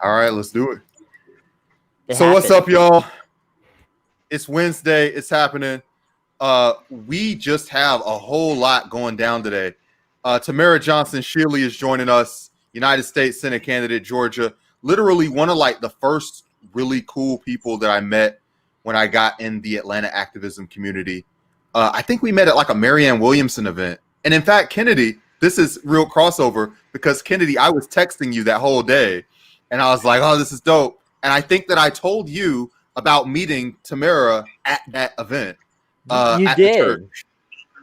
All right, let's do it. It So what's happened. up, y'all? It's Wednesday. It's happening. We just have a whole lot going down today. Tamara Johnson-Shealey is joining us, United States Senate candidate, Georgia. Literally one of like the first really cool people that I met when I got in the Atlanta activism community. I think we met at like a Marianne Williamson event. And in fact, Kennedy, this is real crossover because Kennedy, I was texting you that whole day and I was like, oh, this is dope. And I think that I told you about meeting Tamara at that event. You At did. the church.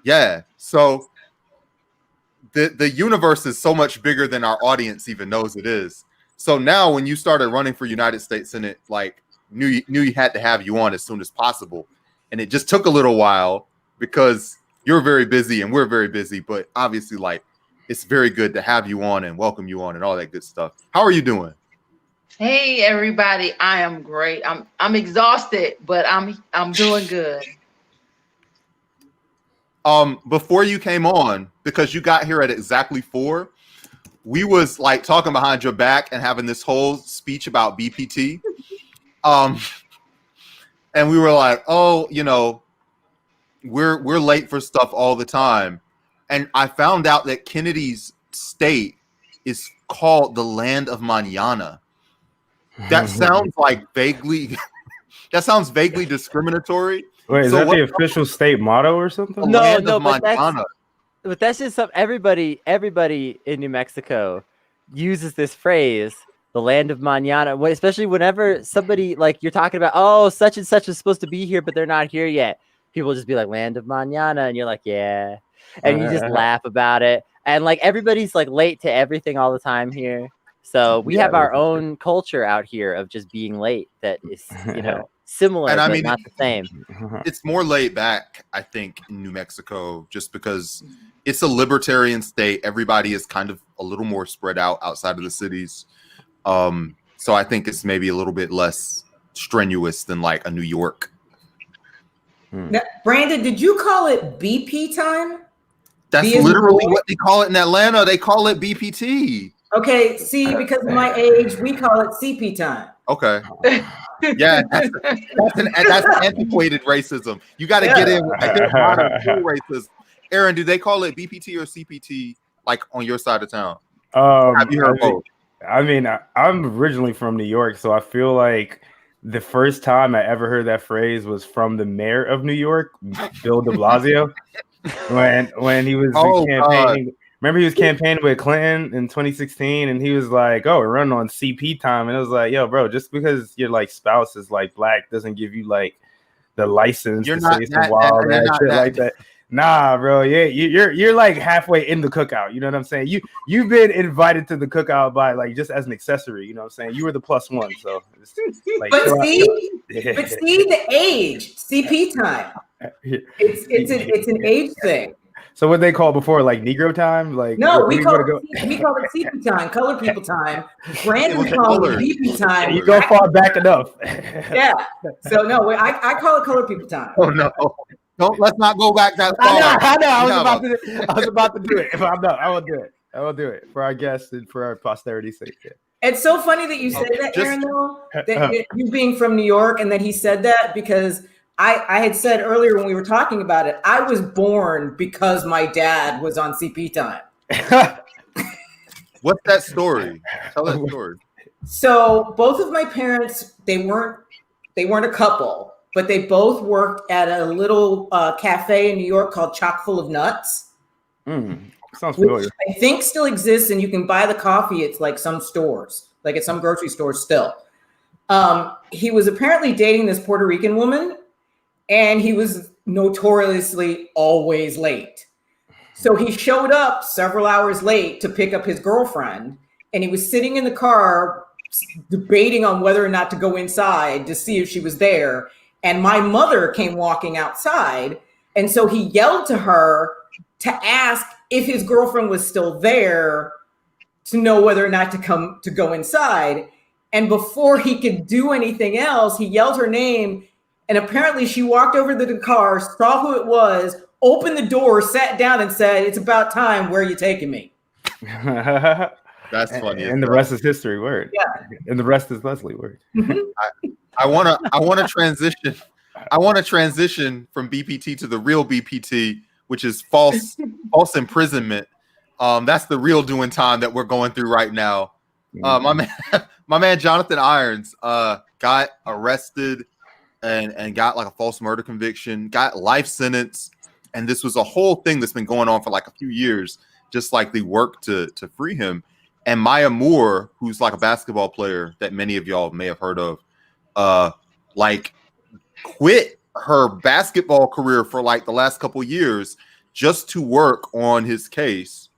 Yeah. So the universe is so much bigger than our audience even knows it is. So now when you started running for United States Senate, like knew you had to have you on as soon as possible. And it just took a little while because you're very busy and we're very busy, but obviously like it's very good to have you on and welcome you on and all that good stuff. How are you doing? Hey everybody, I am great. I'm exhausted, but I'm doing good. Before you came on, because you got here at exactly 4, we was like talking behind your back and having this whole speech about BPT. And we were like, oh, you know, we're late for stuff all the time. And I found out that Kennedy's state is called the land of mañana. That sounds like vaguely discriminatory. Wait, is So that what the official state motto or something? the No, land no, of but mañana? that's just some everybody in New Mexico uses this phrase, the land of mañana, especially whenever somebody like you're talking about, oh, such and such is supposed to be here, but they're not here yet. People just be like land of mañana, and you're like, yeah, and you just laugh about it, and like everybody's like late to everything all the time here. So we have our own culture out here of just being late that is, similar, And I but mean, not the same. it's more laid back, I think, in New Mexico, just because it's a libertarian state. Everybody is kind of a little more spread out outside of the cities. So I think it's maybe a little bit less strenuous than like a New York. Now, Brandon, did you call it BP time? That's literally what they call it in Atlanta. They call it BPT. Okay, see, because of my age, we call it CP time. Okay. Yeah, that's antiquated racism. You got to get in with modern cool racism. Aaron, do they call it BPT or CPT like on your side of town? Have you heard both? I mean, I'm originally from New York, so I feel like the first time I ever heard that phrase was from the mayor of New York, Bill de Blasio, when he was campaigning. God. Remember, he was campaigning with Clinton in 2016, and he was like, "Oh, we're running on CP time," and it was like, "Yo, bro, just because your like spouse is like black doesn't give you like the license to say some wild ass shit like that." Nah, bro, yeah, you're like halfway in the cookout. You know what I'm saying? You've been invited to the cookout by like just as an accessory. You know what I'm saying? You were the +1, so. Like, but see the age, CP time. It's an age thing. So what they call before, like Negro time? Like no, we call it CP time, colored people time. Brandon called it BP time. You go far back enough. Yeah. So no, I call it colored people time. Oh no. Let's not go back that far. I know. I was about to do it. If I'm not, I will do it. I will do it for our guests and for our posterity's sake. Yeah. It's so funny that you said that, Aaron, though, that you being from New York and that he said that, because I had said earlier when we were talking about it, I was born because my dad was on CP time. What's that story? Tell that story. So both of my parents, they weren't a couple, but they both worked at a little cafe in New York called Chock full of Nuts. Sounds familiar. Which I think still exists, and you can buy the coffee. It's like some stores, like at some grocery stores still. He was apparently dating this Puerto Rican woman, and he was notoriously always late. So he showed up several hours late to pick up his girlfriend, and he was sitting in the car debating on whether or not to go inside to see if she was there. And my mother came walking outside, and so he yelled to her to ask if his girlfriend was still there to know whether or not to go inside. And before he could do anything else, he yelled her name. And apparently she walked over to the car, saw who it was, opened the door, sat down and said, "It's about time. Where are you taking me?" That's funny. And the rest is history. Word. Yeah. And the rest is Leslie. Word. I wanna transition. I want to transition from BPT to the real BPT, which is false imprisonment. That's the real doing time that we're going through right now. My man Jonathan Irons got arrested and got like a false murder conviction, got life sentence, and this was a whole thing that's been going on for like a few years, just like the work to free him. And Maya Moore, who's like a basketball player that many of y'all may have heard of, like quit her basketball career for like the last couple years just to work on his case.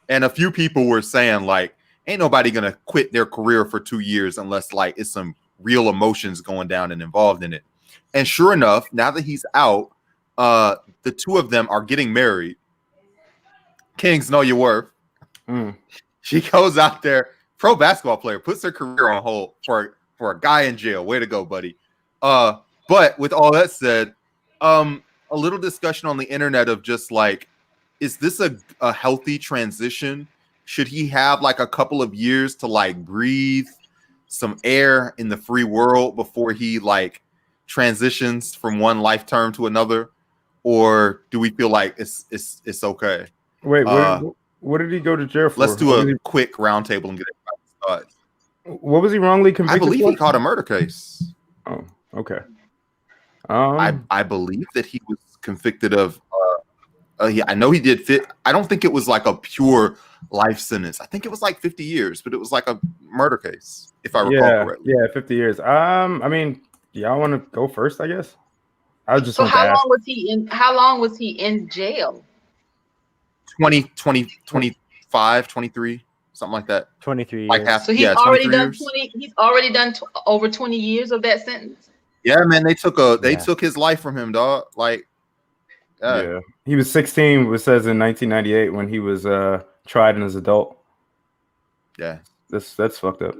And a few people were saying like, ain't nobody gonna quit their career for 2 years unless like it's some real emotions going down and involved in it. And sure enough, now that he's out, the two of them are getting married. Kings know your worth. She goes out there, pro basketball player, puts her career on hold for a guy in jail. Way to go, buddy. But with all that said, a little discussion on the internet of just like, is this a healthy transition? Should he have like a couple of years to like breathe some air in the free world before he like transitions from one life term to another? Or do we feel like it's okay? Wait, what did he go to jail for? Let's do a quick roundtable and get everybody's thoughts. What was he wrongly convicted? I believe for? he caught a murder case. Oh, okay. I believe that he was convicted of. Yeah, I know he did fit. I don't think it was like a pure life sentence. I think it was like 50 years, but it was like a murder case, if I recall correctly. Yeah, 50 years. I mean, y'all want to go first, I guess. I was just. So how long was he in? How long was he in jail? 20, 25, 23, something like that. 23 like years. half. So he's already done 20. He's already done over 20 years of that sentence. Yeah, man, they took his life from him, dog. Like, yeah, he was 16. It says in 1998 when he was tried as an adult. Yeah, that's fucked up.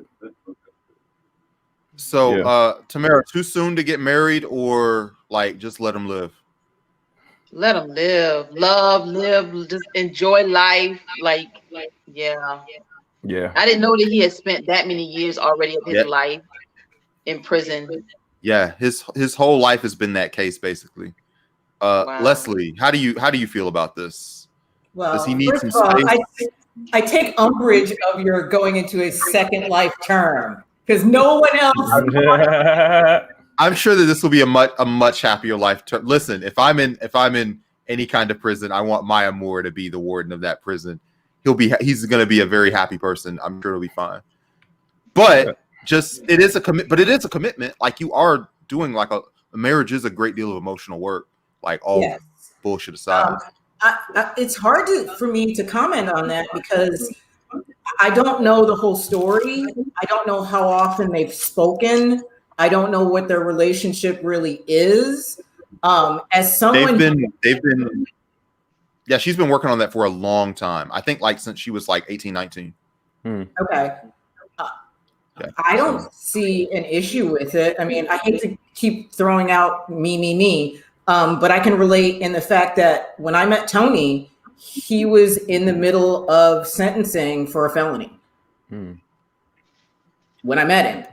So, Tamara, too soon to get married, or like just let him live? Let him live, live, just enjoy life. Like, yeah. I didn't know that he had spent that many years already of his life in prison. Yeah, his whole life has been that case, basically. Wow. Leslie, how do you feel about this? Well, does he need some first of all, space? I take umbrage of your going into a second life term because no one else. I'm sure that this will be a much happier life term. Listen, if I'm in any kind of prison, I want Maya Moore to be the warden of that prison. He's going to be a very happy person. I'm sure it'll be fine. But it is a commitment. Like, you are doing like a marriage is a great deal of emotional work. Like, all bullshit aside. It's hard for me to comment on that because I don't know the whole story. I don't know how often they've spoken. I don't know what their relationship really is. As someone they've been yeah, she's been working on that for a long time. I think like since she was like 18, 19. Okay. I don't see an issue with it. I mean, I hate to keep throwing out me, but I can relate in the fact that when I met Tony, he was in the middle of sentencing for a felony when I met him,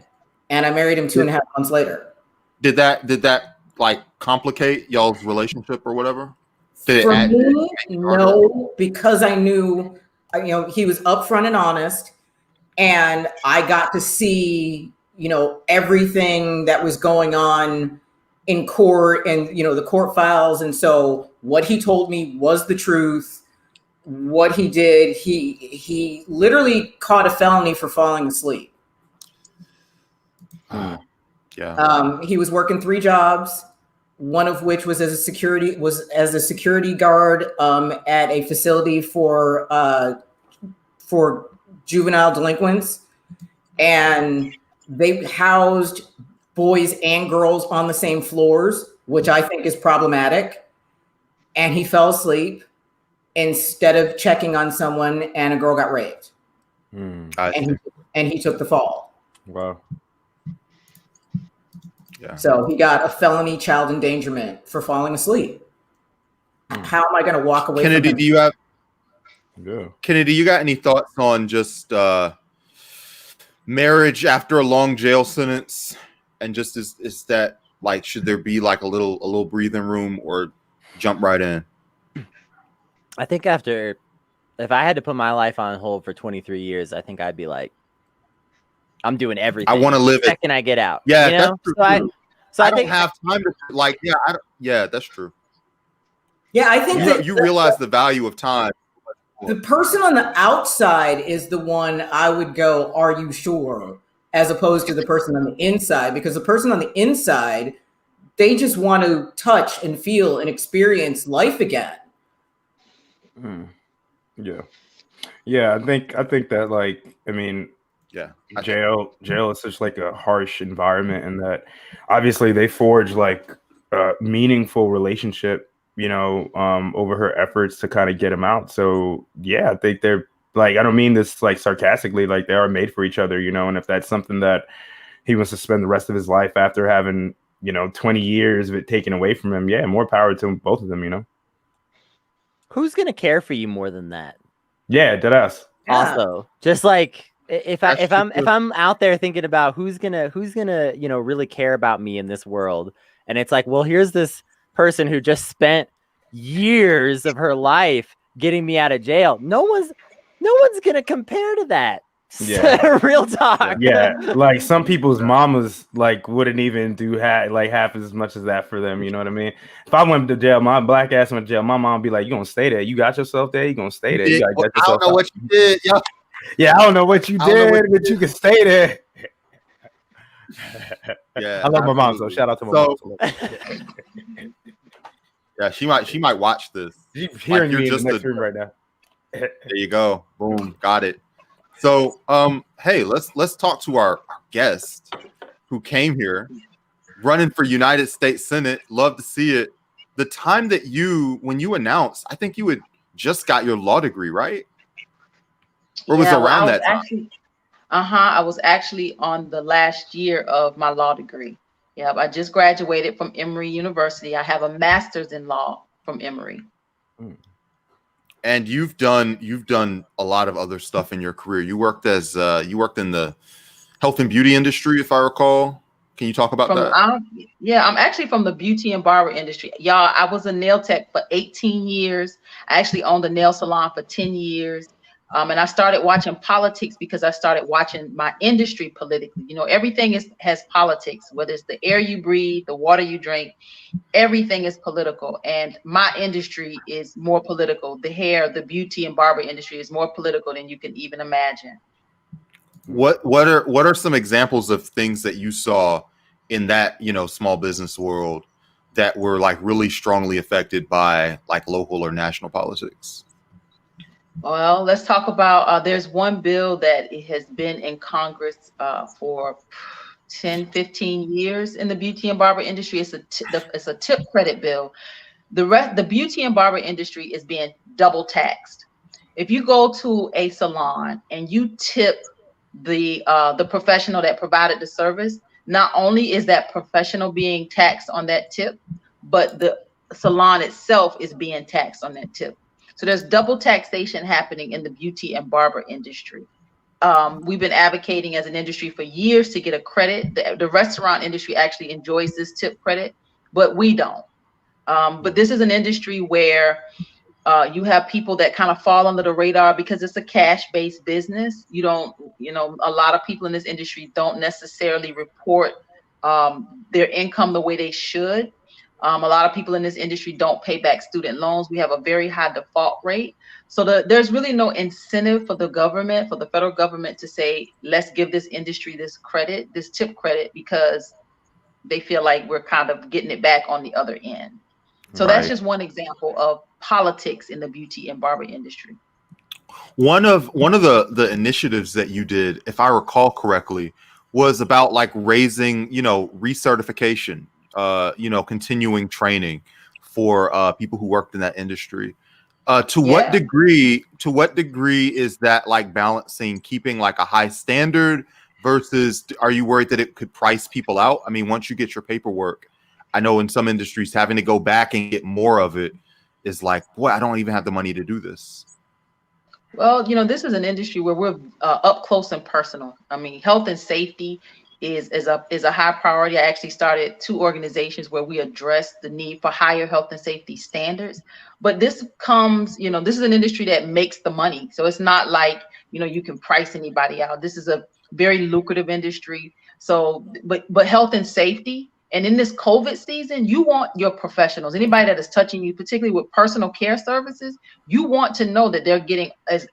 and I married him 2.5 months later. Did that like complicate y'all's relationship or whatever? For me, no, because I knew, he was upfront and honest, and I got to see, everything that was going on in court and, the court files. And so what he told me was the truth. What he did, he literally caught a felony for falling asleep. He was working 3 jobs, one of which was as a security guard at a facility for juvenile delinquents, and they housed boys and girls on the same floors, which I think is problematic. And he fell asleep instead of checking on someone, and a girl got raped. And he took the fall. Wow. Yeah. So he got a felony child endangerment for falling asleep. How am I going to walk away? Kennedy, from do you have? Yeah. Kennedy, you got any thoughts on just marriage after a long jail sentence, and just is that like, should there be like a little breathing room, or jump right in? I think if I had to put my life on hold for 23 years, I think I'd be like, I'm doing everything. I want to live the second I get out. Yeah, you know? that's true. So I think don't have time to like. Yeah, that's true. Yeah, I think that You realize the value of time. the person on the outside is the one I would go, are you sure? As opposed to the person on the inside, because the person on the inside, they just want to touch and feel and experience life again. Yeah. Yeah, I think that, like, I mean, yeah, jail is such like a harsh environment, and that obviously they forge like a meaningful relationship, over her efforts to kind of get him out. So yeah, I think they're like, I don't mean this like sarcastically, like they are made for each other, and if that's something that he wants to spend the rest of his life after having 20 years of it taken away from him, yeah, more power to both of them. Who's gonna care for you more than that? Yeah, deadass. Also, just like if I'm out there thinking about who's gonna really care about me in this world, and it's like, well, here's this person who just spent years of her life getting me out of jail. No one's gonna compare to that. Yeah. Real talk. Yeah, like some people's mamas like wouldn't even do half as much as that for them. You know what I mean? If I went to jail, my black ass went to jail, my mom would be like, "You gonna stay there? You got yourself there? You gonna stay there? You gotta get I don't know what you did. Yeah, I don't know what you did, but you can stay there." Yeah, I love my mom, so shout out to my mom. Yeah, she might watch this. She's hearing like, you in the next room right now. There you go. Boom, got it. So, hey, let's talk to our guest who came here, running for United States Senate. Love to see it. The time that when you announced, I think you had just got your law degree, right? Or was it around that time? I was actually on the last year of my law degree. Yeah, I just graduated from Emory University. I have a master's in law from Emory. And you've done a lot of other stuff in your career. You worked in the health and beauty industry, if I recall. Can you talk about that? I'm actually from the beauty and barber industry. Y'all, I was a nail tech for 18 years. I actually owned a nail salon for 10 years. And I started watching politics because I started watching my industry politically. Everything has politics, whether it's the air you breathe, the water you drink, everything is political. And my industry is more political. The hair, the beauty and barber industry is more political than you can even imagine. What are some examples of things that you saw in that, small business world that were like really strongly affected by like local or national politics? Well, let's talk about, there's one bill that has been in Congress for 10, 15 years in the beauty and barber industry. It's a tip credit bill. The beauty and barber industry is being double taxed. If you go to a salon and you tip the professional that provided the service, not only is that professional being taxed on that tip, but the salon itself is being taxed on that tip. So there's double taxation happening in the beauty and barber industry. We've been advocating as an industry for years to get a credit. The restaurant industry actually enjoys this tip credit, but we don't. But this is an industry where you have people that kind of fall under the radar because it's a cash-based business. A lot of people in this industry don't necessarily report their income the way they should. A lot of people in this industry don't pay back student loans. We have a very high default rate. So there's really no incentive for the federal government to say, let's give this industry this credit, this tip credit, because they feel like we're kind of getting it back on the other end. So that's just one example of politics in the beauty and barber industry. One of the initiatives that you did, if I recall correctly, was about like raising, recertification, continuing training for people who worked in that industry. To what degree is that like balancing keeping like a high standard versus are you worried that it could price people out? I mean, once you get your paperwork, I know in some industries having to go back and get more of it is like, boy, I don't even have the money to do this. Well, this is an industry where we're up close and personal. I mean, health and safety is a high priority. I actually started 2 organizations where we address the need for higher health and safety standards. But this comes, this is an industry that makes the money. So it's not like, you can price anybody out. This is a very lucrative industry. So, but health and safety, and in this COVID season, you want your professionals, anybody that is touching you, particularly with personal care services, you want to know that they're getting as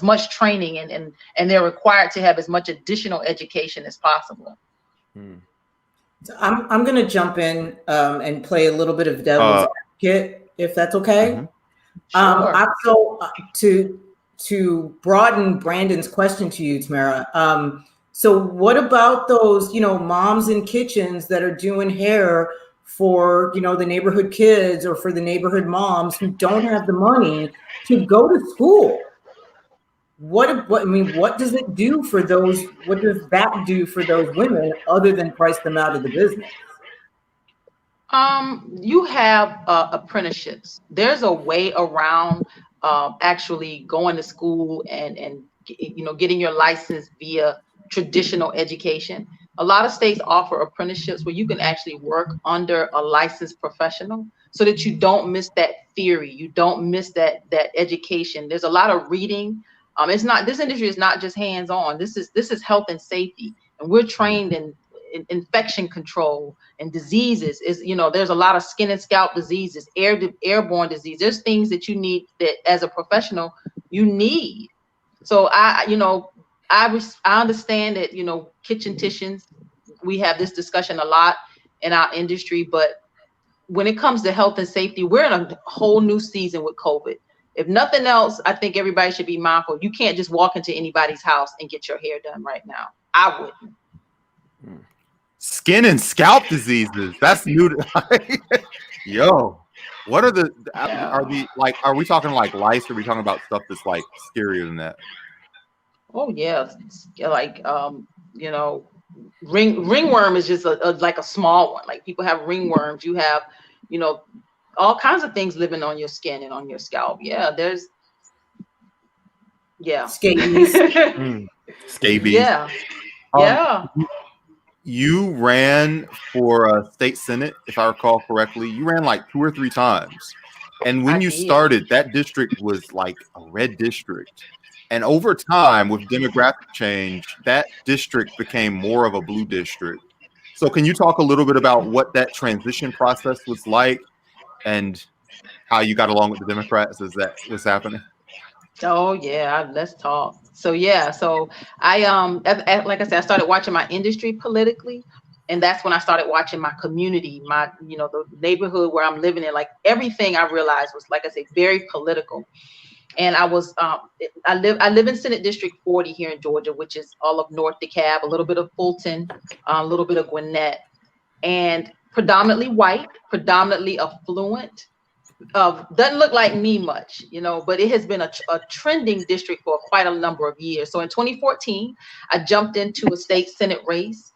much training and they're required to have as much additional education as possible. So I'm going to jump in and play a little bit of devil's advocate, if that's okay. Sure. To broaden Brandon's question to you, Tamara. So what about those, moms in kitchens that are doing hair for, the neighborhood kids or for the neighborhood moms who don't have the money to go to school? What does it do for those? What does that do for those women other than price them out of the business? You have apprenticeships. There's a way around actually going to school and getting your license via traditional education. A lot of states offer apprenticeships where you can actually work under a licensed professional so that you don't miss that theory, you don't miss that education. There's a lot of reading. This industry is not just hands-on. This is health and safety, and we're trained in infection control and diseases. There's a lot of skin and scalp diseases, airborne disease. There's things that you need that as a professional you need. So I understand that, kitchen-ticians, we have this discussion a lot in our industry, but when it comes to health and safety, we're in a whole new season with COVID. If nothing else, I think everybody should be mindful. You can't just walk into anybody's house and get your hair done right now. I wouldn't. Skin and scalp diseases. That's new to yo. What are are we talking like lice, or are we talking about stuff that's like scarier than that? Oh yeah, like ringworm is just like a small one. Like people have ringworms. You have all kinds of things living on your skin and on your scalp. Yeah, scabies. Scabies. Yeah. Yeah. You ran for a state senate, if I recall correctly. You ran like 2 or 3 times. And when you started, that district was like a red district. And over time, with demographic change, that district became more of a blue district. So can you talk a little bit about what that transition process was like and how you got along with the Democrats as that was happening? Oh yeah, let's talk. So I like I said, I started watching my industry politically, and that's when I started watching my community, the neighborhood where I'm living in. Like everything I realized was, like I said, very political. And I was I live in Senate District 40 here in Georgia, which is all of North DeKalb, a little bit of Fulton, a little bit of Gwinnett, and predominantly white, predominantly affluent. Doesn't look like me much, but it has been a trending district for quite a number of years. So in 2014, I jumped into a state Senate race.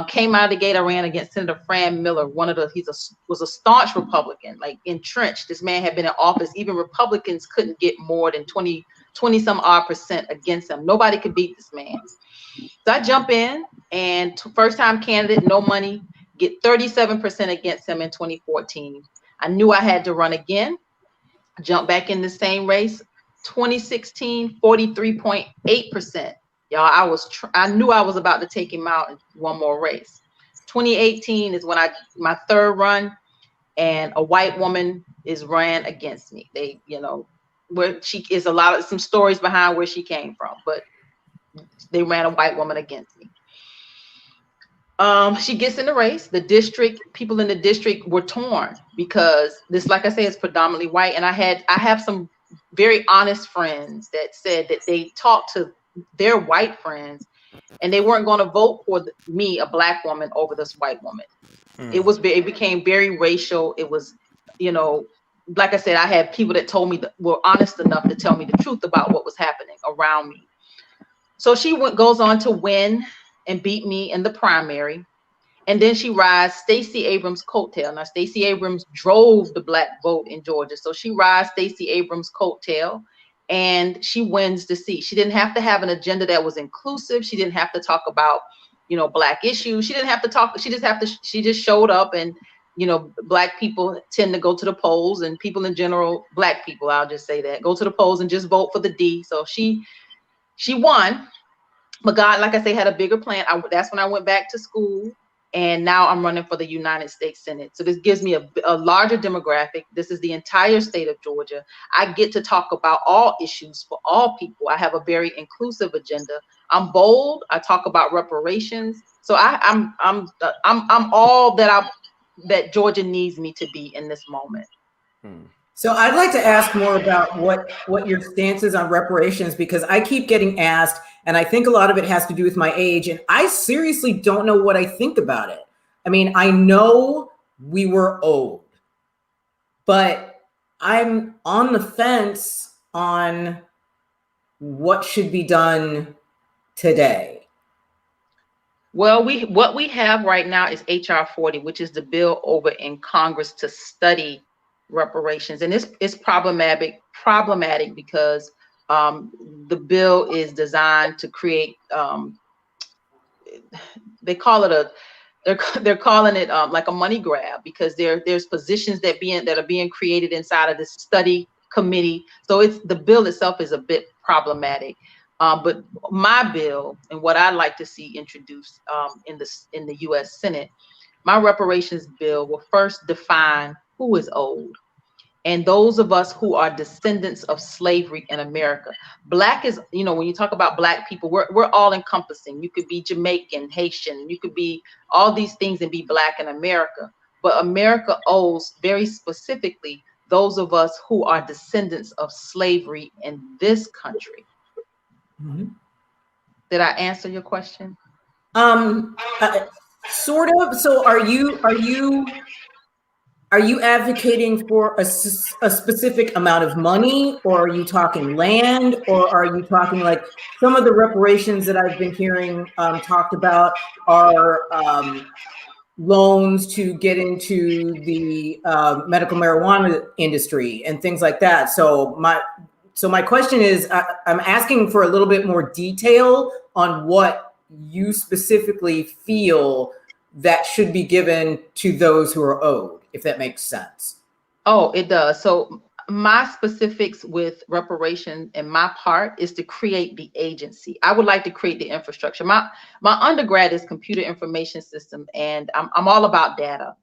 Came out of the gate, I ran against Senator Fran Miller. Was a staunch Republican, like entrenched. This man had been in office. Even Republicans couldn't get more than 20 some odd % against him. Nobody could beat this man. So I jump in, and first time candidate, no money, get 37% against him in 2014. I knew I had to run again. Jump back in the same race. 2016, 43.8%. Y'all, I knew I was about to take him out in one more race. 2018 is when my third run, and a white woman ran against me. They, where she is some stories behind where she came from, but they ran a white woman against me. She gets in the race. People in the district were torn because this, like I say, is predominantly white. And I have some very honest friends that said that they talked to their white friends and they weren't going to vote for me, a black woman, over this white woman. It became very racial. It was, like I said, I had people that told me that were honest enough to tell me the truth about what was happening around me. So she goes on to win and beat me in the primary. And then she rides Stacey Abrams' coattail. Now, Stacey Abrams drove the black vote in Georgia. So she rides Stacey Abrams' coattail and she wins the seat. She didn't have to have an agenda that was inclusive. She didn't have to talk about, Black issues. She didn't have to talk. She just showed up, and Black people tend to go to the polls, and people in general, Black people, I'll just say that, go to the polls and just vote for the D. So she won, but God, like I say, had a bigger plan. That's when I went back to school, and now I'm running for the United States Senate. So this gives me a larger demographic. This is the entire state of Georgia. I get to talk about all issues for all people. I have a very inclusive agenda. I'm bold. I talk about reparations. So I'm all that Georgia needs me to be in this moment. So I'd like to ask more about what your stance is on reparations, because I keep getting asked, and I think a lot of it has to do with my age, and I seriously don't know what I think about it. I mean, I know we were owed, but I'm on the fence on what should be done today. Well, what we have right now is HR 40, which is the bill over in Congress to study reparations, and it's problematic because the bill is designed to create they're calling it like a money grab, because there's positions that are being created inside of this study committee. So the bill itself is a bit problematic. But my bill, and what I'd like to see introduced in the U.S. Senate, my reparations bill will first define who is owed, and those of us who are descendants of slavery in America. Black is, when you talk about Black people, we're all encompassing. You could be Jamaican, Haitian, you could be all these things and be Black in America. But America owes very specifically those of us who are descendants of slavery in this country. Mm-hmm. Did I answer your question? Sort of. So are you advocating for a specific amount of money, or are you talking land, or are you talking like some of the reparations that I've been hearing talked about are loans to get into the medical marijuana industry and things like that? So my question is, I'm asking for a little bit more detail on what you specifically feel that should be given to those who are owed, if that makes sense. Oh, it does. So my specifics with reparation and my part is to create the agency. I would like to create the infrastructure. My undergrad is computer information system, and I'm all about data.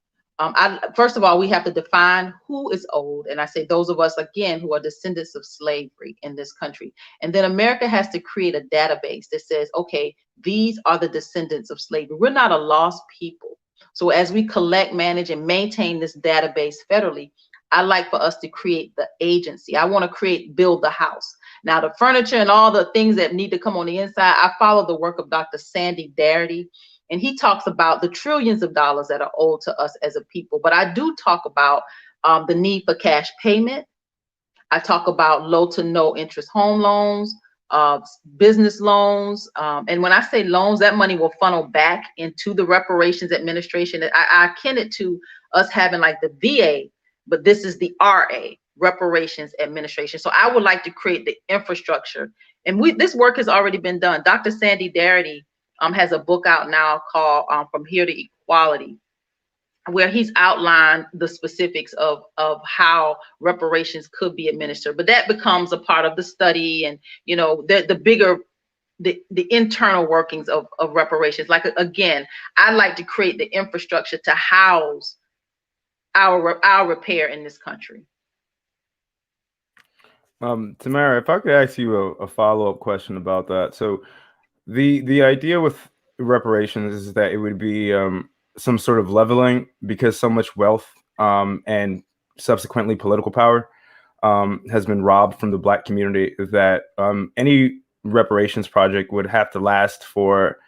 First of all, we have to define who is owed. And I say those of us, again, who are descendants of slavery in this country. And then America has to create a database that says, okay, these are the descendants of slavery. We're not a lost people. So as we collect, manage, and maintain this database federally, I like for us to create the agency. I want to build the house. Now, the furniture and all the things that need to come on the inside, I follow the work of Dr. Sandy Darity. And he talks about the trillions of dollars that are owed to us as a people. But I do talk about the need for cash payment. I talk about low to no interest home loans, business loans. And when I say loans, that money will funnel back into the reparations administration. I akin it to us having like the VA, but this is the RA, reparations administration. So I would like to create the infrastructure. And this work has already been done. Dr. Sandy Darity has a book out now called From Here to Equality, where he's outlined the specifics of how reparations could be administered. But that becomes a part of the study, and the internal workings of reparations. Like, again, I like to create the infrastructure to house our repair in this country. Tamara, if I could ask you a follow-up question about that. So the idea with reparations is that it would be some sort of leveling, because so much wealth and subsequently political power has been robbed from the Black community, that any reparations project would have to last for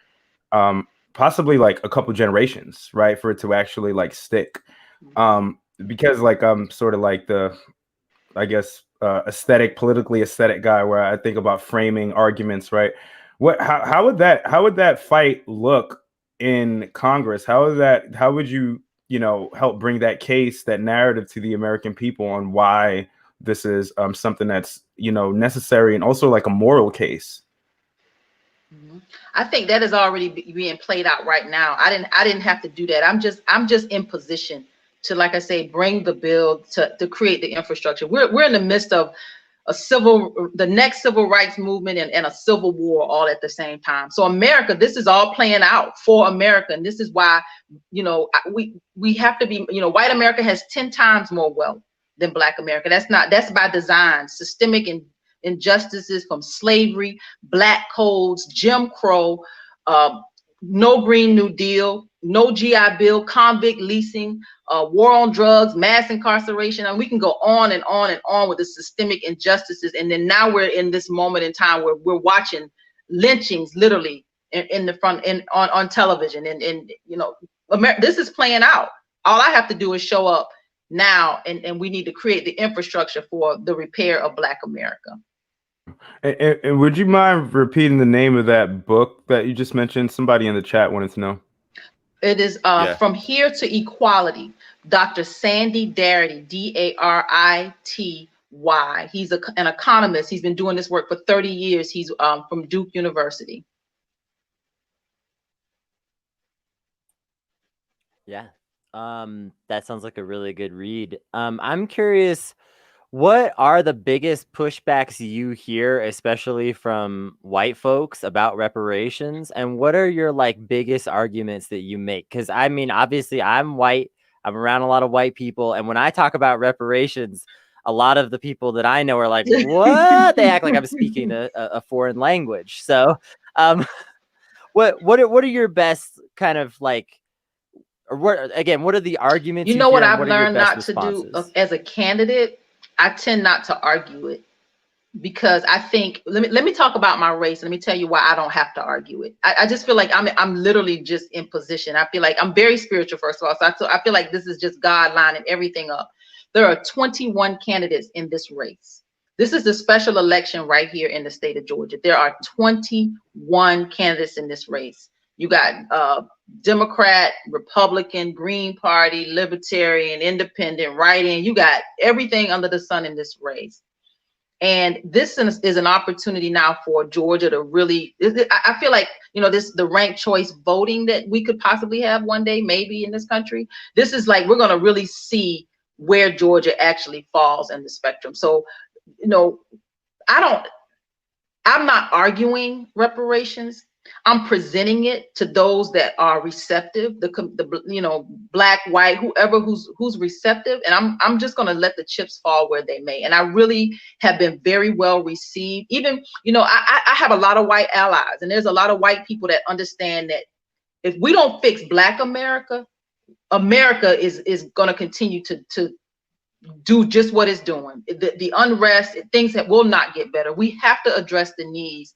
possibly like a couple generations, right, for it to actually like stick. Because like I'm sort of like the, I guess, politically aesthetic guy, where I think about framing arguments, right? How would that fight look in Congress? How would you help bring that case, that narrative to the American people on why this is something that's, you know, necessary and also like a moral case. I think that is already being played out right now. I didn't have to do that. I'm just in position to, like I say, bring the bill to create the infrastructure. We're in the midst of the next civil rights movement and a civil war all at the same time. So America, this is all playing out for America, and this is why, you know, we have to be, you know, white America has 10 times more wealth than Black America. That's by design. Systemic injustices from slavery, Black codes, Jim Crow, no Green New Deal, no GI Bill, convict leasing, war on drugs, mass incarceration, and we can go on and on and on with the systemic injustices. And then now we're in this moment in time where we're watching lynchings literally on television, and you know, this is playing out. All I have to do is show up now, and we need to create the infrastructure for the repair of Black America. And would you mind repeating the name of that book that you just mentioned? Somebody in the chat wanted to know. It is From Here to Equality, Dr. Sandy Darity, Darity. He's an economist. He's been doing this work for 30 years. He's from Duke University. Yeah, that sounds like a really good read. I'm curious, what are the biggest pushbacks you hear, especially from white folks, about reparations? And what are your like biggest arguments that you make? Because I mean, obviously I'm white, I'm around a lot of white people. And when I talk about reparations, a lot of the people that I know are like, what? They act like I'm speaking a foreign language. So what are your best kind of like, or what are the arguments? You know what I've learned not to do as a candidate? I tend not to argue it, because I think, let me talk about my race. Let me tell you why I don't have to argue it. I just feel like I'm literally just in position. I feel like I'm very spiritual, first of all. So I feel like this is just God lining everything up. There are 21 candidates in this race. This is the special election right here in the state of Georgia. There are 21 candidates in this race. You got Democrat, Republican, Green Party, Libertarian, Independent, write-in. You got everything under the sun in this race. And this is an opportunity now for Georgia to really, I feel like, you know, the ranked choice voting that we could possibly have one day, maybe in this country. This is like, we're going to really see where Georgia actually falls in the spectrum. So, you know, I'm not arguing reparations. I'm presenting it to those that are receptive, the you know, Black, white, whoever who's receptive, and I'm just going to let the chips fall where they may. And I really have been very well received. Even, you know, I have a lot of white allies, and there's a lot of white people that understand that if we don't fix Black America, America is going to continue to do just what it's doing. The unrest, things that will not get better. We have to address the needs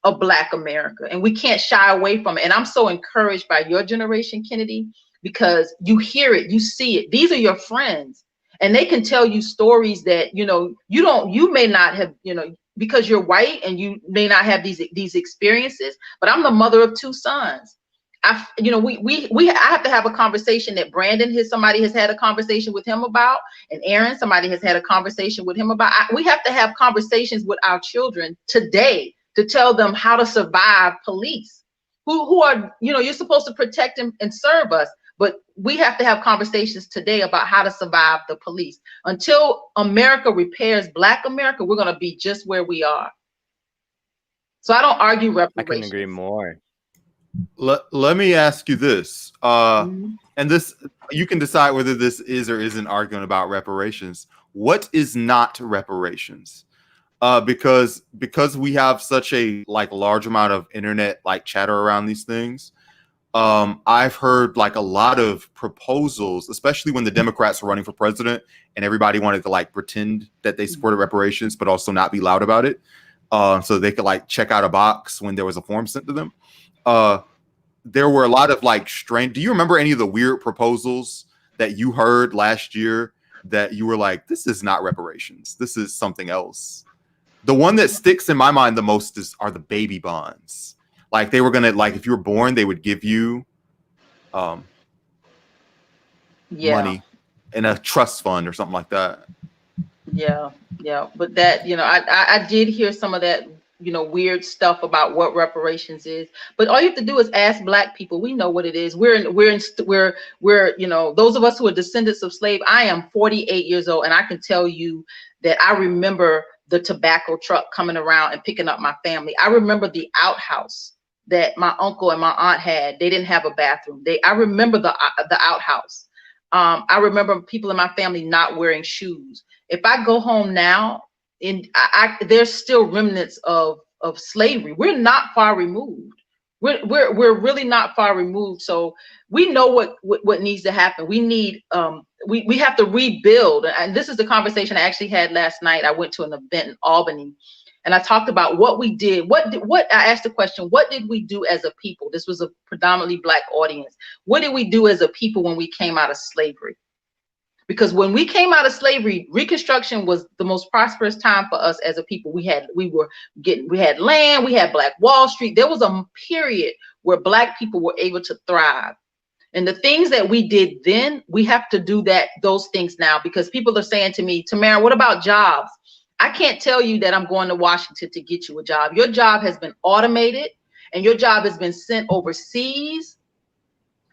of Black America, and we can't shy away from it. And I'm so encouraged by your generation, Kennedy, because you hear it, you see it. These are your friends, and they can tell you stories that, you know, you may not have, you know, because you're white and you may not have these experiences. But I'm the mother of 2 sons. I have to have a conversation that Brandon somebody has had a conversation with him about, and Aaron, somebody has had a conversation with him about. We have to have conversations with our children today to tell them how to survive police who are, you know, you're supposed to protect and serve us, but we have to have conversations today about how to survive the police. Until America repairs Black America, we're going to be just where we are. So I don't argue reparations. I couldn't agree more. Let me ask you this, and this, you can decide whether this is or isn't arguing about reparations. What is not reparations? Because we have such a large amount of internet chatter around these things. I've heard a lot of proposals, especially when the Democrats were running for president and everybody wanted to pretend that they supported reparations, but also not be loud about it. So they could check out a box when there was a form sent to them. There were a lot of strange. Do you remember any of the weird proposals that you heard last year that you were like, this is not reparations, this is something else? The one that sticks in my mind the most are the baby bonds. They were gonna if you were born, they would give you money in a trust fund or something like that. Yeah, yeah. But that, I did hear some of that, weird stuff about what reparations is. But all you have to do is ask Black people. We know what it is. We're those of us who are descendants of slave. I am 48 years old, and I can tell you that I remember the tobacco truck coming around and picking up my family. I remember the outhouse that my uncle and my aunt had. They didn't have a bathroom. I remember the outhouse. I remember people in my family not wearing shoes. If I go home now, there's still remnants of slavery. We're not far removed. We're really not far removed. So we know what needs to happen. We need we have to rebuild. And this is the conversation I actually had last night. I went to an event in Albany, and I talked about what we did. I asked the question, what did we do as a people? This was a predominantly Black audience. What did we do as a people when we came out of slavery? Because when we came out of slavery, Reconstruction was the most prosperous time for us as a people. We had land, we had Black Wall Street. There was a period where Black people were able to thrive. And the things that we did then, we have to do those things now, because people are saying to me, Tamara, what about jobs? I can't tell you that I'm going to Washington to get you a job. Your job has been automated, and your job has been sent overseas.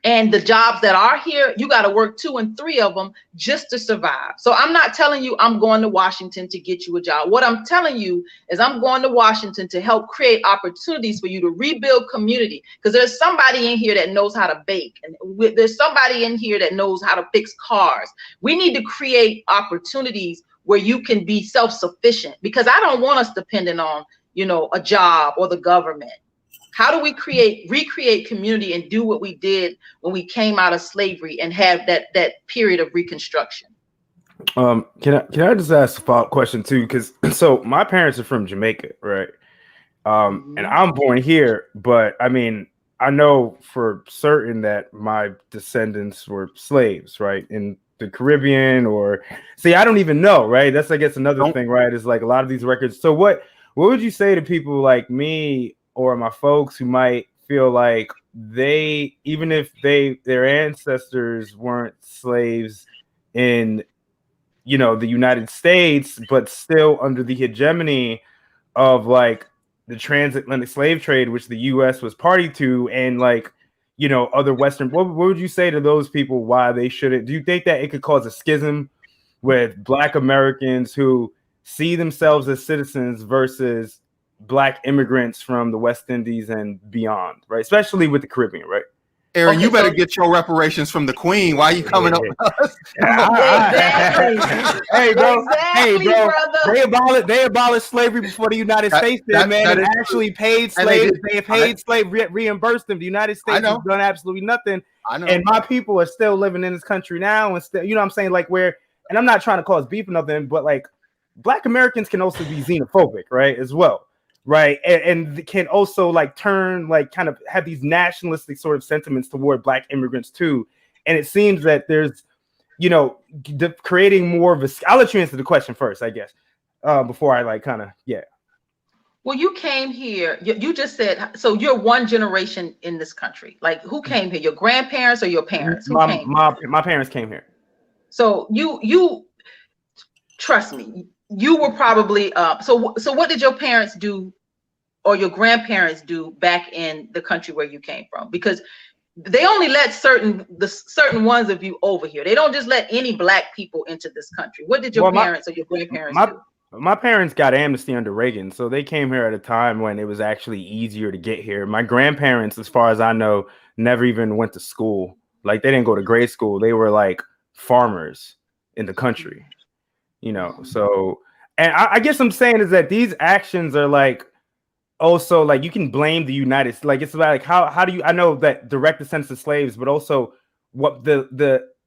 And the jobs that are here, you got to work 2 and 3 of them just to survive. So I'm not telling you I'm going to Washington to get you a job. What I'm telling you is I'm going to Washington to help create opportunities for you to rebuild community. Because there's somebody in here that knows how to bake. And there's somebody in here that knows how to fix cars. We need to create opportunities where you can be self-sufficient, because I don't want us dependent on, a job or the government. How do we recreate community and do what we did when we came out of slavery and have that period of Reconstruction? Can I just ask a follow-up question too? Because so my parents are from Jamaica, right? And I'm born here, but I mean, I know for certain that my descendants were slaves, right? In the Caribbean, I don't even know, right? That's, I guess, another thing, right? Is like a lot of these records. So what would you say to people like me or my folks who might feel like even if their ancestors weren't slaves in, the United States, but still under the hegemony of like the transatlantic slave trade, which the U.S. was party to, and like, other Western, what would you say to those people why they shouldn't? Do you think that it could cause a schism with Black Americans who see themselves as citizens versus Black immigrants from the West Indies and beyond, right? Especially with the Caribbean, right? Aaron, you better get your reparations from the Queen. Why are you coming up with us? Exactly. Hey, bro. Brother. They abolished slavery before the United States did, man. And actually paid slaves. They paid slaves, reimbursed them. The United States has done absolutely nothing. I know. And my people are still living in this country now, and still, what I'm saying? Like, and I'm not trying to cause beef or nothing, but like Black Americans can also be xenophobic, right? As well. Right. And can also like turn, like kind of have these nationalistic sort of sentiments toward Black immigrants too. And it seems that there's, creating more of I'll let you answer the question first, I guess, before I like kind of, yeah. Well, you came here, you just said, so you're one generation in this country. Like, who came here? Your grandparents or your parents? My parents came here. So you trust me, you were probably so what did your parents do or your grandparents do back in the country where you came from? Because they only let certain ones of you over here. They don't just let any Black people into this country. What did your parents or your grandparents do? My parents got amnesty under Reagan, so they came here at a time when it was actually easier to get here. My grandparents, as far as I know, never even went to school. Like, they didn't go to grade school. They were like farmers in the country. So, and I guess I'm saying is that these actions are like, also like you can blame the United States. Like, it's about like, how do you, I know that direct descendants of slaves, but also what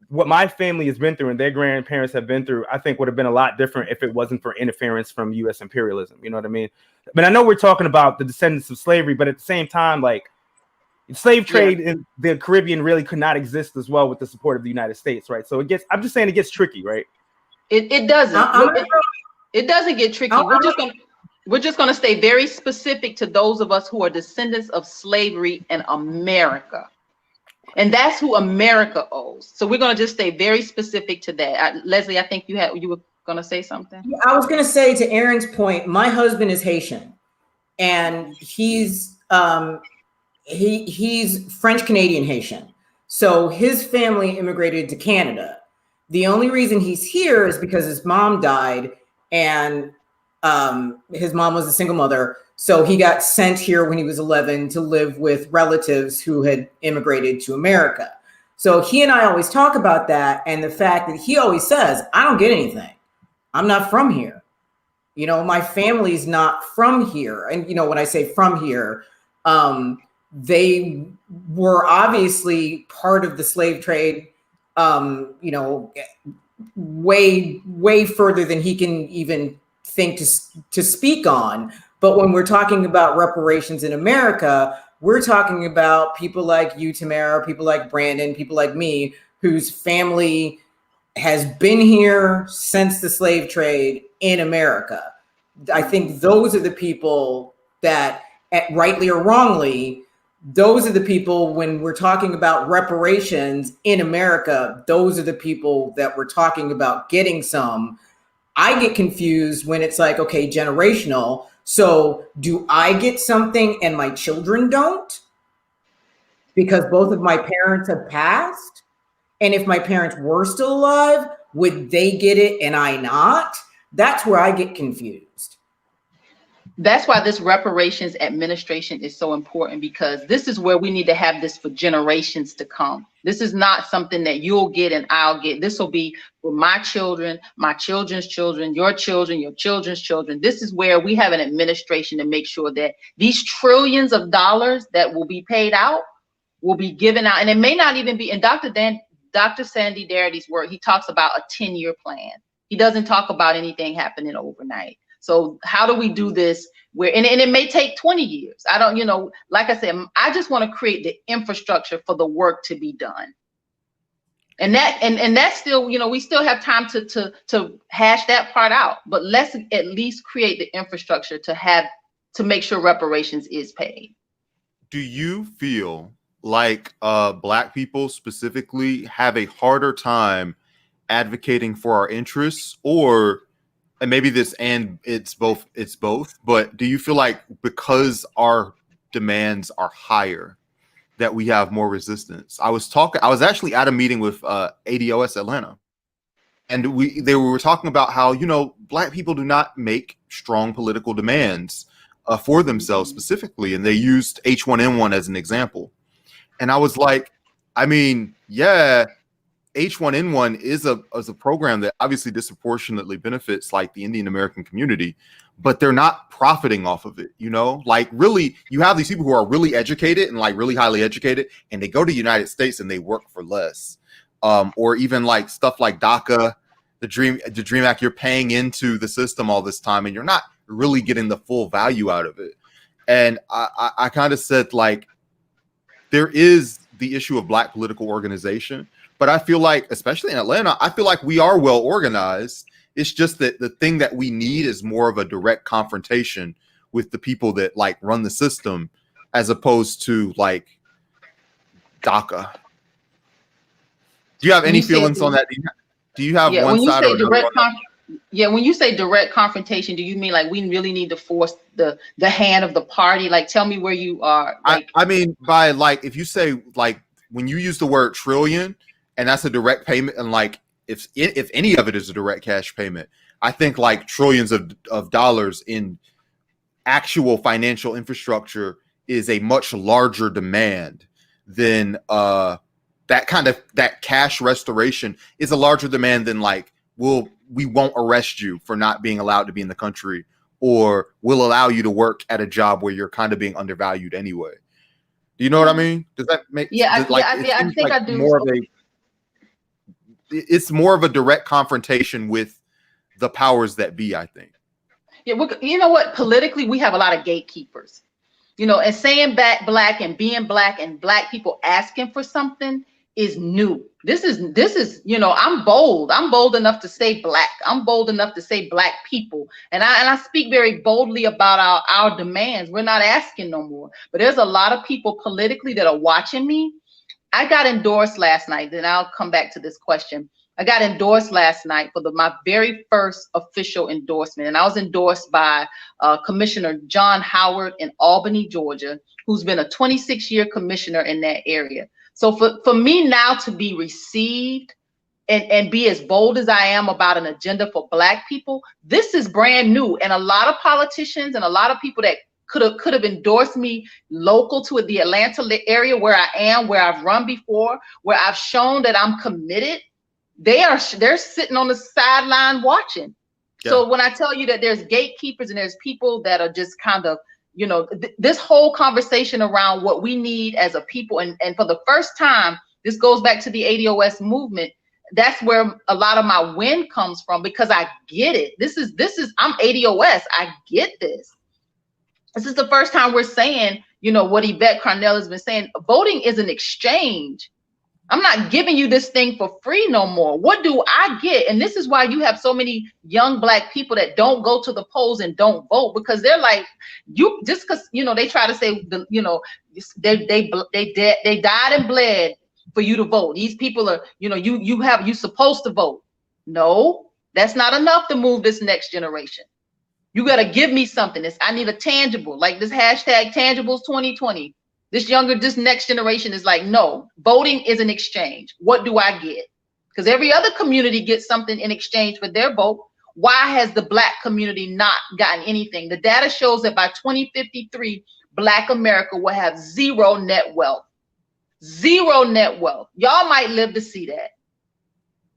what my family has been through and their grandparents have been through, I think would have been a lot different if it wasn't for interference from U.S. imperialism. You know what I mean? But I know we're talking about the descendants of slavery, but at the same time, like, slave trade in the Caribbean really could not exist as well with the support of the United States, right? So I'm just saying it gets tricky, right? It doesn't. It doesn't get tricky. We're just gonna stay very specific to those of us who are descendants of slavery in America, and that's who America owes. So we're gonna just stay very specific to that. Leslie, I think you were gonna say something? I was gonna say, to Aaron's point, my husband is Haitian, and he's French Canadian Haitian. So his family immigrated to Canada. The only reason he's here is because his mom died, and his mom was a single mother. So he got sent here when he was 11 to live with relatives who had immigrated to America. So he and I always talk about that, and the fact that he always says, I don't get anything. I'm not from here. You know, my family's not from here. And, you know, when I say from here, they were obviously part of the slave trade, you know, way further than he can even think to speak on. But when we're talking about reparations in America, we're talking about people like you, Tamara, people like Brandon, people like me, whose family has been here since the slave trade in America. I think those are the people that, rightly or wrongly, those are the people, when we're talking about reparations in America, those are the people that we're talking about getting some. I get confused when it's like, okay, generational. So do I get something and my children don't? Because both of my parents have passed? And if my parents were still alive, would they get it and I not? That's where I get confused. That's why this reparations administration is so important, because this is where we need to have this for generations to come. This is not something that you'll get and I'll get. This will be for my children, my children's children, your children's children. This is where we have an administration to make sure that these trillions of dollars that will be paid out will be given out. And it may not even be, and Dr. Sandy Darity's work, he talks about a 10-year plan. He doesn't talk about anything happening overnight. So how do we do this where, and it may take 20 years. I don't, you know, like I said, I just want to create the infrastructure for the work to be done. And that's still, you know, we still have time to hash that part out, but let's at least create the infrastructure to make sure reparations is paid. Do you feel like Black people specifically have a harder time advocating for our interests, or, and maybe it's both, but do you feel like because our demands are higher that we have more resistance? I was actually at a meeting with ADOS Atlanta, and they were talking about how, you know, Black people do not make strong political demands for themselves specifically, and they used H1N1 as an example. And I was like, I mean, yeah, H1N1 is a program that obviously disproportionately benefits like the Indian American community, but they're not profiting off of it. You know, like really, you have these people who are really educated and like really highly educated, and they go to the United States and they work for less. Or even like stuff like DACA, the Dream Act, you're paying into the system all this time and you're not really getting the full value out of it. And I kind of said, like, there is the issue of Black political organization, but I feel like, especially in Atlanta, I feel like we are well organized. It's just that the thing that we need is more of a direct confrontation with the people that like run the system, as opposed to like DACA. Do you have any feelings on that? Do you have one side or another? Yeah, when you say direct confrontation, do you mean like we really need to force the hand of the party? Like, tell me where you are. Like, I mean, by like, if you say like, when you use the word trillion and that's a direct payment, and like if any of it is a direct cash payment, I think like trillions of dollars in actual financial infrastructure is a much larger demand than that cash restoration is a larger demand than like, we won't arrest you for not being allowed to be in the country, or we'll allow you to work at a job where you're kind of being undervalued anyway. Do you know what I mean? Does that make sense? I think I do. It's more of a direct confrontation with the powers that be, I think. Yeah, you know what? Politically, we have a lot of gatekeepers. You know, and saying black and being black and Black people asking for something is new. This is, you know, I'm bold. I'm bold enough to say Black. I'm bold enough to say Black people. And I speak very boldly about our demands. We're not asking no more. But there's a lot of people politically that are watching me. I got endorsed last night, then I'll come back to this question. I got endorsed last night for my very first official endorsement. And I was endorsed by Commissioner John Howard in Albany, Georgia, who's been a 26-year commissioner in that area. So for me now to be received and be as bold as I am about an agenda for Black people, this is brand new. And a lot of politicians and a lot of people that could have endorsed me local to the Atlanta area where I am, where I've run before, where I've shown that I'm committed, they're sitting on the sideline watching. Yeah. So when I tell you that there's gatekeepers and there's people that are just kind of, you know, this whole conversation around what we need as a people, and for the first time, this goes back to the ADOS movement. That's where a lot of my win comes from, because I get it. This is I'm ADOS. I get this. This is the first time we're saying, you know, what Yvette Carnell has been saying. Voting is an exchange. I'm not giving you this thing for free no more. What do I get? And this is why you have so many young Black people that don't go to the polls and don't vote, because they're like, you just because, you know, they try to say, you know, they died and bled for you to vote. These people are, you know, you supposed to vote. No, that's not enough to move this next generation. You got to give me something. I need a tangible, like this hashtag tangibles 2020. This next generation is like, no, voting is an exchange. What do I get? Because every other community gets something in exchange for their vote. Why has the Black community not gotten anything? The data shows that by 2053, Black America will have zero net wealth. Zero net wealth. Y'all might live to see that.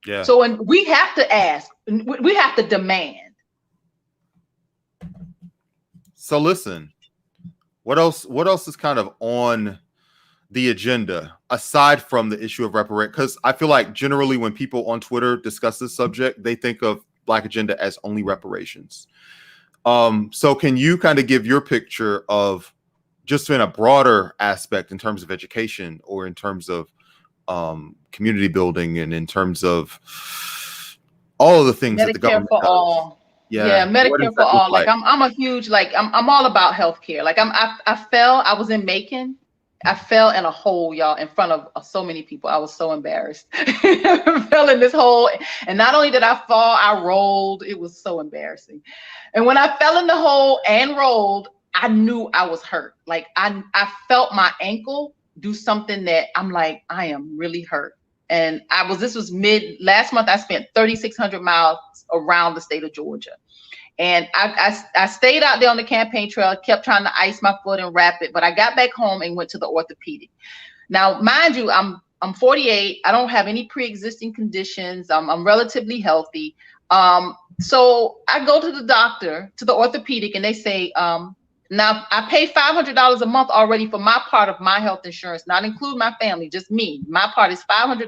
Yeah. So when we have to ask, we have to demand. So listen, what else is kind of on the agenda aside from the issue of reparations? Because I feel like generally when people on Twitter discuss this subject, they think of Black agenda as only reparations. So can you kind of give your picture of just in a broader aspect in terms of education or in terms of community building and in terms of all of the things Medicare that the government for does? all. Yeah, Medicare for all. Like I'm a huge, like I'm all about healthcare. Like I was in Macon. I fell in a hole, y'all, in front of so many people. I was so embarrassed. I fell in this hole. And not only did I fall, I rolled. It was so embarrassing. And when I fell in the hole and rolled, I knew I was hurt. Like I felt my ankle do something that I'm like, I am really hurt. And this was last month, I spent 3,600 miles around the state of Georgia. And I stayed out there on the campaign trail, kept trying to ice my foot and wrap it, but I got back home and went to the orthopedic. Now, mind you, I'm 48. I don't have any pre-existing conditions. I'm relatively healthy. So I go to the doctor, to the orthopedic, and they say, now I pay $500 a month already for my part of my health insurance, not include my family, just me. My part is $500.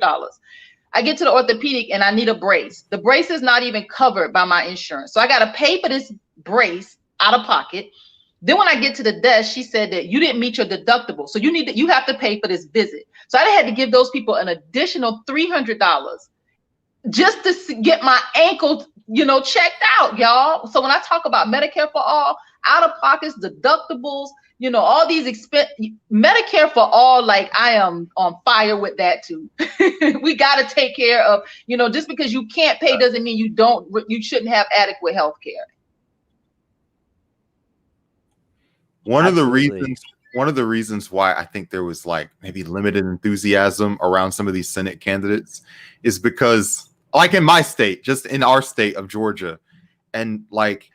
I get to the orthopedic and I need a brace. The brace is not even covered by my insurance. So I got to pay for this brace out of pocket. Then when I get to the desk, she said that you didn't meet your deductible. So you have to pay for this visit. So I had to give those people an additional $300 just to get my ankle, checked out, y'all. So when I talk about Medicare for all, out of pockets, deductibles, all these Medicare for all, like I am on fire with that too. We got to take care of, just because you can't pay doesn't mean you shouldn't have adequate health care. One of the reasons why I think there was like maybe limited enthusiasm around some of these Senate candidates is because, like in my state, just in our state of Georgia, and like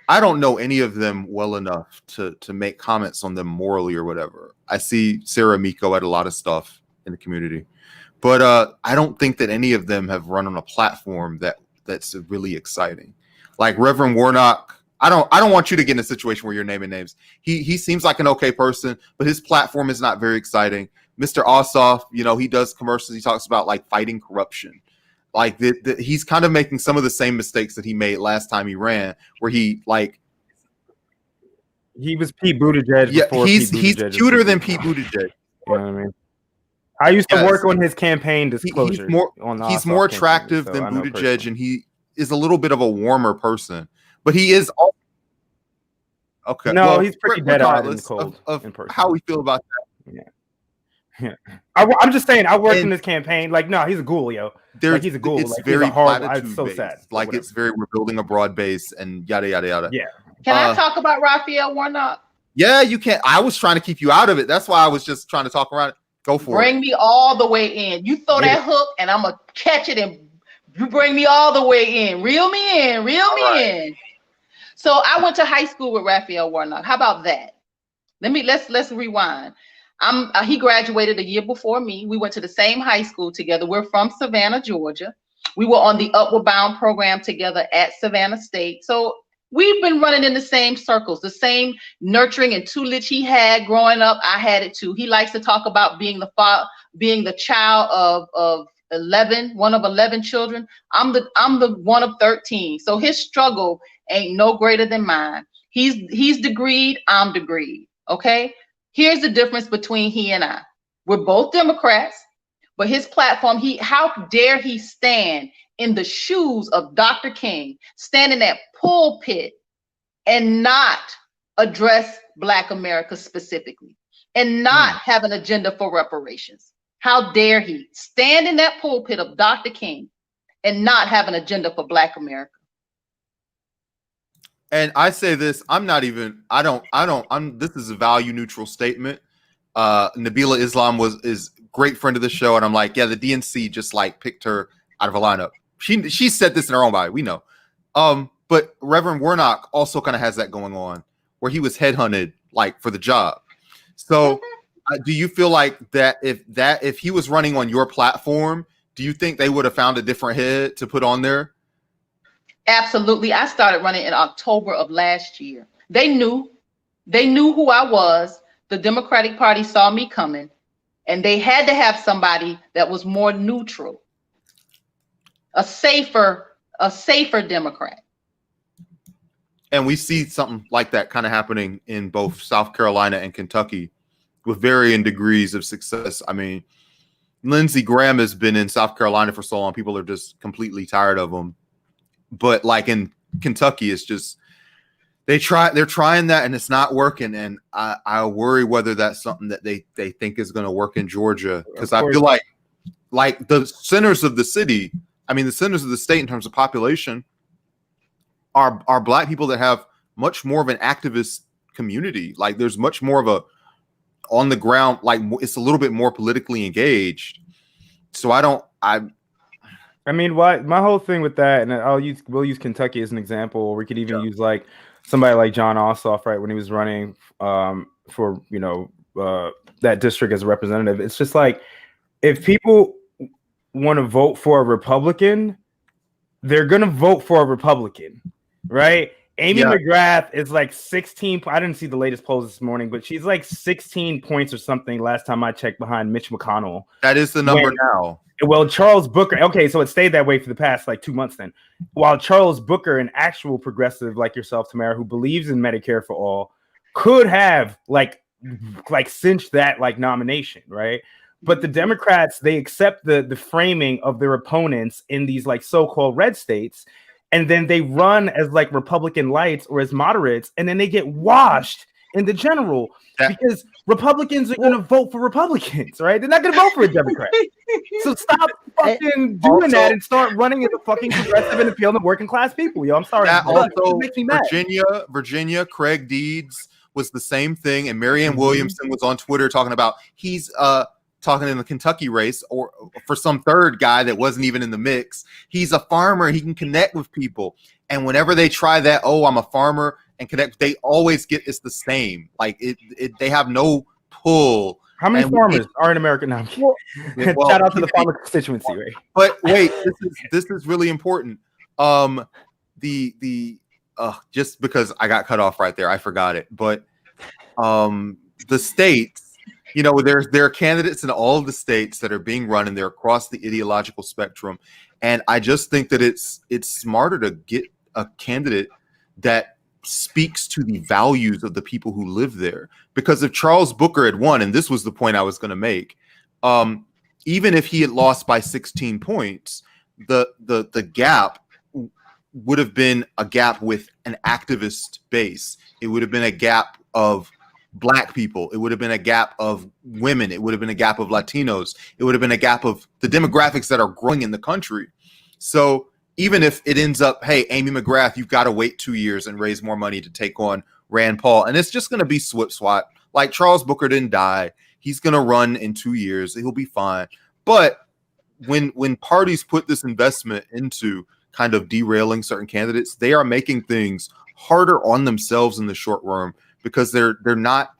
I don't know any of them well enough to make comments on them morally or whatever. I see Sarah Miko at a lot of stuff in the community, but I don't think that any of them have run on a platform that's really exciting. Like Reverend Warnock, I don't want you to get in a situation where you're naming names. He seems like an okay person, but his platform is not very exciting. Mr. Ossoff, he does commercials. He talks about like fighting corruption. Like he's kind of making some of the same mistakes that he made last time he ran, where he was Pete Buttigieg. Yeah, he's cuter than Pete Buttigieg. You know what I mean? I used to work on his campaign disclosure. He's more attractive than Buttigieg, and he is a little bit of a warmer person. But he is also, okay. No, he's pretty dead-eyed and cold of how we feel about that. Yeah. I'm just saying, I worked in this campaign. Like, no, he's a ghoul, yo. Like, he's a ghoul. It's like, very he's a horrible. platitude It's so based. sad. Like, it's very, we're building a broad base and yada, yada, yada. Yeah. Can I talk about Raphael Warnock? Yeah, you can. I was trying to keep you out of it. That's why I was just trying to talk around it. Go for it. Bring me all the way in. You throw that hook and I'm going to catch it and you bring me all the way in. Reel me in. In. So I went to high school with Raphael Warnock. How about that? Let's rewind. He graduated a year before me. We went to the same high school together. We're from Savannah, Georgia. We were on the Upward Bound program together at Savannah State. So we've been running in the same circles, the same nurturing and tutelage he had growing up. I had it too. He likes to talk about being the child of 11, one of 11 children. I'm the one of 13. So his struggle ain't no greater than mine. He's degreed, I'm degreed. Okay. Here's the difference between he and I. We're both Democrats, but his platform, how dare he stand in the shoes of Dr. King, stand in that pulpit and not address Black America specifically and not have an agenda for reparations. How dare he stand in that pulpit of Dr. King and not have an agenda for Black America? And I say this, this is a value neutral statement. Nabila Islam is a great friend of the show. And I'm like, yeah, the DNC just like picked her out of a lineup. She said this in her own body. We know. But Reverend Warnock also kind of has that going on where he was headhunted like for the job. So do you feel like if he was running on your platform, do you think they would have found a different head to put on there? Absolutely. I started running in October of last year. They knew who I was. The Democratic Party saw me coming, and they had to have somebody that was more neutral, a safer Democrat. And we see something like that kind of happening in both South Carolina and Kentucky with varying degrees of success. I mean, Lindsey Graham has been in South Carolina for so long, people are just completely tired of him. But like in Kentucky, it's just they're trying that and it's not working. And I worry whether that's something that they think is going to work in Georgia, because I feel like the centers of the city, I mean the centers of the state in terms of population are Black people that have much more of an activist community. Like there's much more of a on the ground, like it's a little bit more politically engaged. So I mean, my whole thing with that, and we'll use Kentucky as an example, or we could even use like somebody like John Ossoff, right, when he was running for that district as a representative. It's just like if people want to vote for a Republican, they're gonna vote for a Republican, right? Amy McGrath is like 16. I didn't see the latest polls this morning, but she's like 16 points or something last time I checked behind Mitch McConnell. That is the number now. Well, Charles Booker. Okay, so it stayed that way for the past like 2 months then. While Charles Booker, an actual progressive like yourself, Tamara, who believes in Medicare for all, could have like cinched that like nomination, right? But the Democrats, they accept the framing of their opponents in these like so-called red states, and then they run as like Republican lights or as moderates, and then they get washed in the general because Republicans are going to vote for Republicans, right? They're not going to vote for a Democrat. So stop fucking doing that and start running as a fucking progressive and appealing to working class people. Yo, I'm sorry. That also, Virginia, Craig Deeds was the same thing, and Marianne Williamson was on Twitter talking about he's talking in the Kentucky race or for some third guy that wasn't even in the mix. He's a farmer. He can connect with people. And whenever they try that, I'm a farmer and connect, they always get it's the same. Like they have no pull. How many farmers are in America now? Well, shout out to the farmer constituency, right? But wait, this is really important. Just because I got cut off right there, I forgot it. But the states, there are candidates in all of the states that are being run, and they're across the ideological spectrum. And I just think that it's smarter to get a candidate that speaks to the values of the people who live there. Because if Charles Booker had won, and this was the point I was going to make, even if he had lost by 16 points, the gap would have been a gap with an activist base. It would have been a gap of Black people. It would have been a gap of women. It would have been a gap of Latinos. It would have been a gap of the demographics that are growing in the country. So even if it ends up, hey, Amy McGrath, you've got to wait 2 years and raise more money to take on Rand Paul. And it's just going to be swip swap. Like Charles Booker didn't die. He's going to run in 2 years. He'll be fine. But when parties put this investment into kind of derailing certain candidates, they are making things harder on themselves in the short run because they're not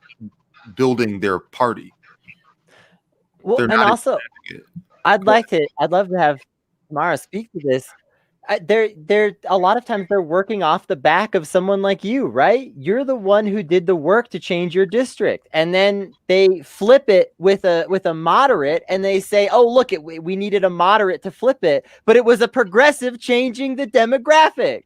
building their party. Well, and also, I'd love to have Tamara speak to this. They're a lot of times they're working off the back of someone like you, right? You're the one who did the work to change your district, and then they flip it with a moderate, and they say, "Oh, look, we needed a moderate to flip it, but it was a progressive changing the demographic."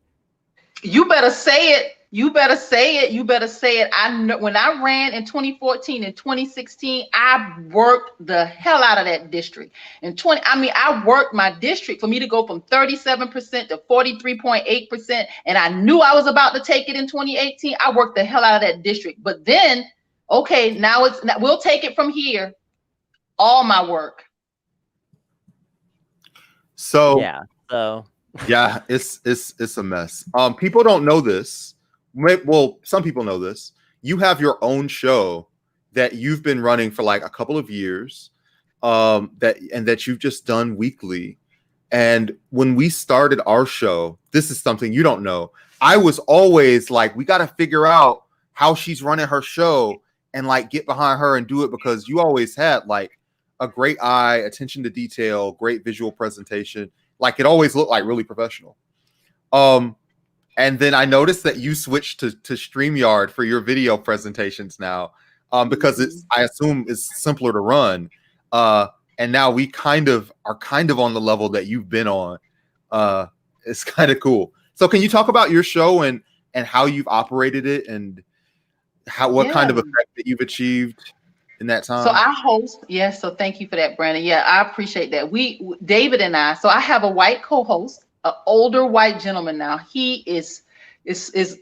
You better say it. You better say it. You better say it. I know when I ran in 2014 and 2016, I worked the hell out of that district. I worked my district for me to go from 37% to 43.8%. And I knew I was about to take it in 2018. I worked the hell out of that district. But then, okay, now we'll take it from here. All my work. So yeah, it's a mess. People don't know this. Well, some people know this. You have your own show that you've been running for like a couple of years, that you've just done weekly. And when we started our show, this is something you don't know. I was always like, we got to figure out how she's running her show and like get behind her and do it, because you always had like a great eye, attention to detail, great visual presentation. Like it always looked like really professional. And then I noticed that you switched to StreamYard for your video presentations now, because I assume it's simpler to run. And now we are on the level that you've been on. It's kind of cool. So can you talk about your show and how you've operated it and what kind of effect that you've achieved in that time? So I host. Yes. So thank you for that, Brandon. Yeah, I appreciate that. David and I, so I have a white co-host, an older white gentleman now. He is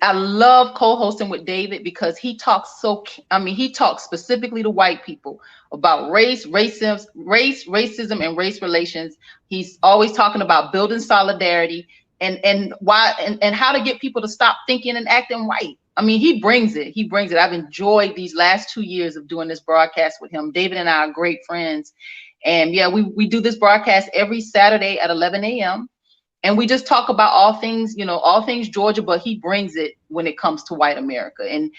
I love co-hosting with David because he talks he talks specifically to white people about racism, and race relations. He's always talking about building solidarity and why and how to get people to stop thinking and acting white. I mean, he brings it. I've enjoyed these last 2 years of doing this broadcast with him. David and I are great friends. And yeah, we do this broadcast every Saturday at 11 a.m. And we just talk about all things Georgia, but he brings it when it comes to white America. And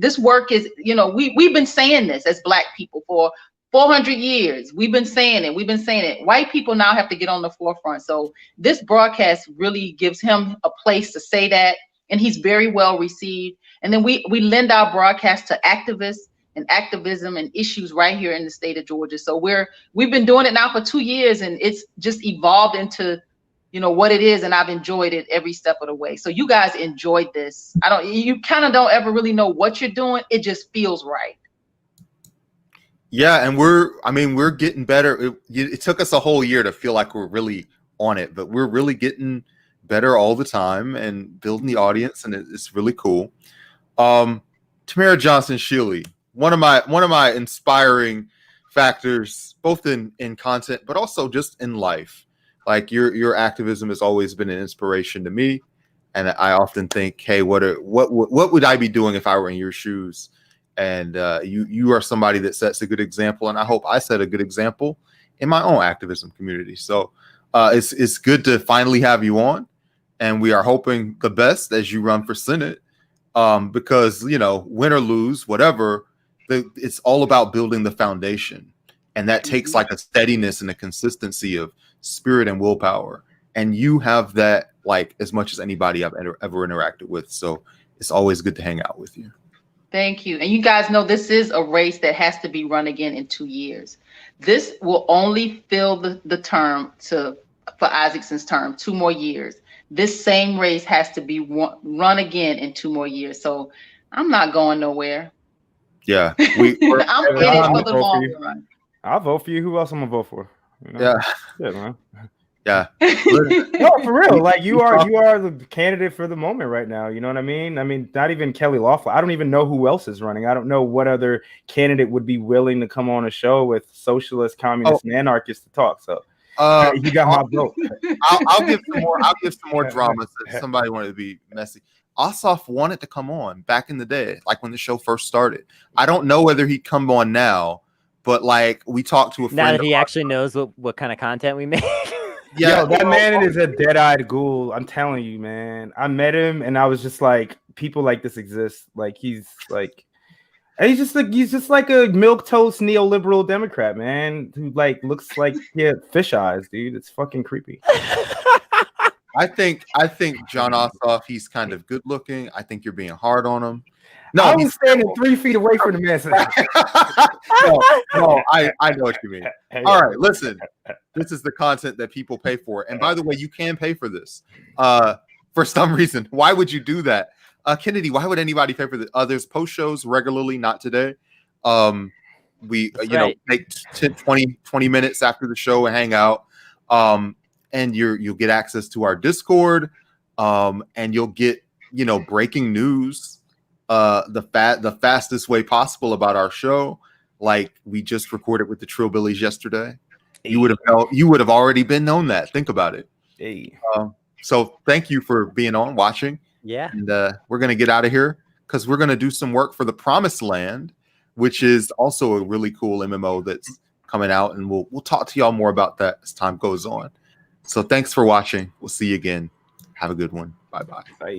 this work is, we've been saying this as Black people for 400 years. We've been saying it. White people now have to get on the forefront. So this broadcast really gives him a place to say that. And he's very well received. And then we lend our broadcast to activists and activism and issues right here in the state of Georgia. So we've been doing it now for 2 years, and it's just evolved into what it is, and I've enjoyed it every step of the way. So you guys enjoyed this. You kind of don't ever really know what you're doing. It just feels right. Yeah, and we're getting better. It took us a whole year to feel like we're really on it, but we're really getting better all the time and building the audience, and it's really cool. Tamara Johnson-Shealey, one of my inspiring factors, both in content, but also just in life. Like your activism has always been an inspiration to me, and I often think, hey, what would I be doing if I were in your shoes? And you are somebody that sets a good example, and I hope I set a good example in my own activism community. So it's good to finally have you on, and we are hoping the best as you run for Senate, because win or lose, whatever, it's all about building the foundation, and that takes like a steadiness and a consistency of spirit and willpower, and you have that like as much as anybody I've ever interacted with. So it's always good to hang out with you. Thank you. And you guys know this is a race that has to be run again in 2 years. This will only fill the term for Isaacson's term, 2 more years. This same race has to be run again in 2 more years. So I'm not going nowhere. Yeah, I'm in it for the long run. I'll vote for you. Who else I'm gonna vote for? Yeah, man. Yeah. No, for real. Like you are the candidate for the moment right now. You know what I mean? I mean, not even Kelly Loeffler. I don't even know who else is running. I don't know what other candidate would be willing to come on a show with socialists, communists, and anarchists to talk. So you got my vote. I'll give some more drama since somebody wanted to be messy. Ossoff wanted to come on back in the day, like when the show first started. I don't know whether he'd come on now, but like we talked to a friend. Now that he actually knows what kind of content we make. Yeah, that man is a dead-eyed ghoul. I'm telling you, man. I met him and I was just like, people like this exist. Like he's just like a milquetoast neoliberal Democrat, man, who like looks like fish eyes, dude. It's fucking creepy. I think John Ossoff, he's kind of good looking. I think you're being hard on him. No, I was standing 3 feet away from the man. no, I know what you mean. All right, listen. This is the content that people pay for. And by the way, you can pay for this. For some reason. Why would you do that? Kennedy, why would anybody pay for this? There's post shows regularly, not today. We take 20 minutes after the show and hang out. And you'll get access to our Discord. And you'll get, breaking news the fastest way possible about our show. Like we just recorded with the Trillbillies yesterday. You would have already been known that. Think about it. Hey. So thank you for being on, watching. Yeah. And we're gonna get out of here because we're gonna do some work for the Promised Land, which is also a really cool MMO that's coming out, and we'll talk to y'all more about that as time goes on. So thanks for watching. We'll see you again. Have a good one. Bye-bye. Bye.